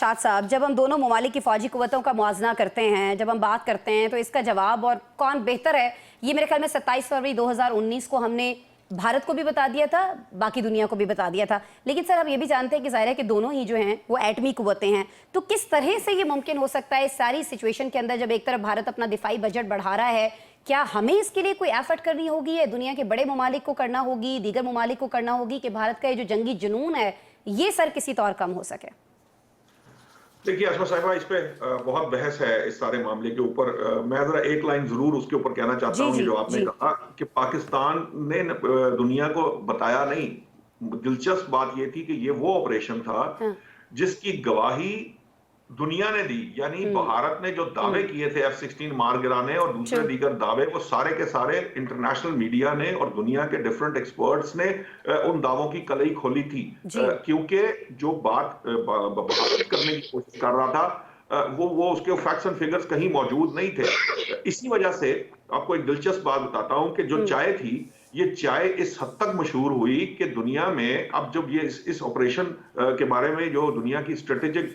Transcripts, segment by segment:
नौशाद साहब, जब हम दोनों ममालिक की फौजी कुव्वतों का मुआवजा करते हैं, जब हम बात करते हैं, तो इसका जवाब और कौन बेहतर है, ये मेरे ख्याल में 27 फरवरी 2019 को हमने भारत को भी बता दिया था, बाकी दुनिया को भी बता दिया था। लेकिन सर हम ये भी जानते हैं कि जाहिर है कि दोनों ही जो हैं वो एटमी कुव्वतें हैं, तो किस तरह से ये मुमकिन हो सकता है इस सारी सिचुएशन के अंदर, जब एक तरफ भारत अपना दिफाई बजट बढ़ा रहा है, क्या हमें इसके लिए कोई एफर्ट करनी होगी, या दुनिया के बड़े ममालिक को करना होगी, दीगर ममालिक को करना होगी कि भारत का ये जो जंगी जुनून है ये सर किसी तौर कम हो सके? देखिए आसमा साहिबा, इस पे बहुत बहस है इस सारे मामले के ऊपर। मैं जरा एक लाइन जरूर उसके ऊपर कहना चाहता हूँ। जो आपने कहा कि पाकिस्तान ने दुनिया को बताया नहीं, दिलचस्प बात ये थी कि ये वो ऑपरेशन था जिसकी गवाही दुनिया ने दी। यानी भारत ने जो दावे किए थे F-16 मार गिराने और दूसरे दीगर दावे, वो सारे के सारे इंटरनेशनल मीडिया ने और दुनिया के डिफरेंट एक्सपर्ट्स ने उन दावों की कलई खोली थी। क्योंकि जो बात भारत करने की कोशिश कर रहा था वो उसके फैक्ट्स एंड फिगर्स कहीं मौजूद नहीं थे। इसी वजह से आपको एक दिलचस्प बात बताता हूं कि जो चाय थी, ये चाय इस हद तक मशहूर हुई कि दुनिया में अब जब ये इस ऑपरेशन के बारे में जो दुनिया की स्ट्रेटेजिक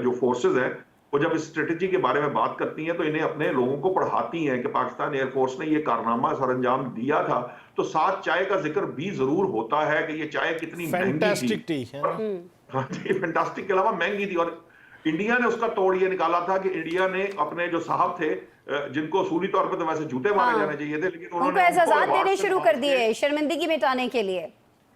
जो फोर्सेस हैं, वो जब इस स्ट्रेटेजी के बारे में बात करती हैं तो इन्हें अपने लोगों को पढ़ाती हैं कि पाकिस्तान एयरफोर्स ने ये कारनामा सरअंजाम दिया था। तो साथ चाय का जिक्र भी जरूर होता है कि ये चाय कितनी महंगी थी। हाँ जी, फैंटास्टिक के अलावा महंगी थी। और इंडिया ने उसका तोड़ ये निकाला था कि इंडिया ने अपने जो साहब थे, जिनको असूली तौर पर तो वैसे जूते मारे जाने चाहिए थे, लेकिन उन्होंने एजाज़ात देने शुरू कर दिए शर्मिंदगी मिटाने के लिए।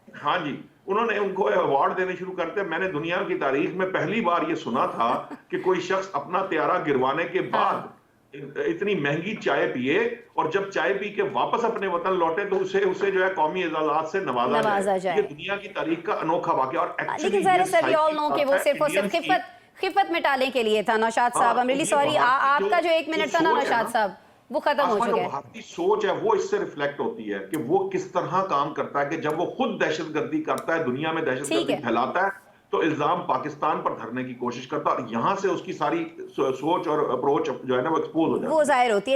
हाँ जी, उन्होंने उनको अवार्ड देने शुरू करते। मैंने दुनिया की तारीख में पहली बार ये सुना था कि कोई शख्स अपना त्यारा गिरवाने के बाद इतनी महंगी चाय पिए, और जब चाय पी के वापस अपने वतन लौटे तो उसे जो है कौमी एजाज़ात से नवाजा जाए। ये दुनिया की तारीख का अनोखा वाकया। और लेकिन सर वी ऑल नो कि वो सिर्फ और सिर्फ खिफत मिटाने के लिए था। नौशाद साहब, आई एम रियली सॉरी, आपका जो 1 मिनट था ना नौशाद साहब, वो खत्म हो चुका है। भारतीय सोच है वो इससे रिफ्लेक्ट होती है कि वो किस तरह काम करता है कि जब वो खुद दहशतगर्दी करता है, दुनिया में दहशतगर्दी फैलाता है, तो इल्जाम पाकिस्तान पर धरने की कोशिश करता है, और यहां से उसकी सारी सोच और अप्रोच जो है ना वो एक्सपोज हो जाती है, वो जाहिर होती है।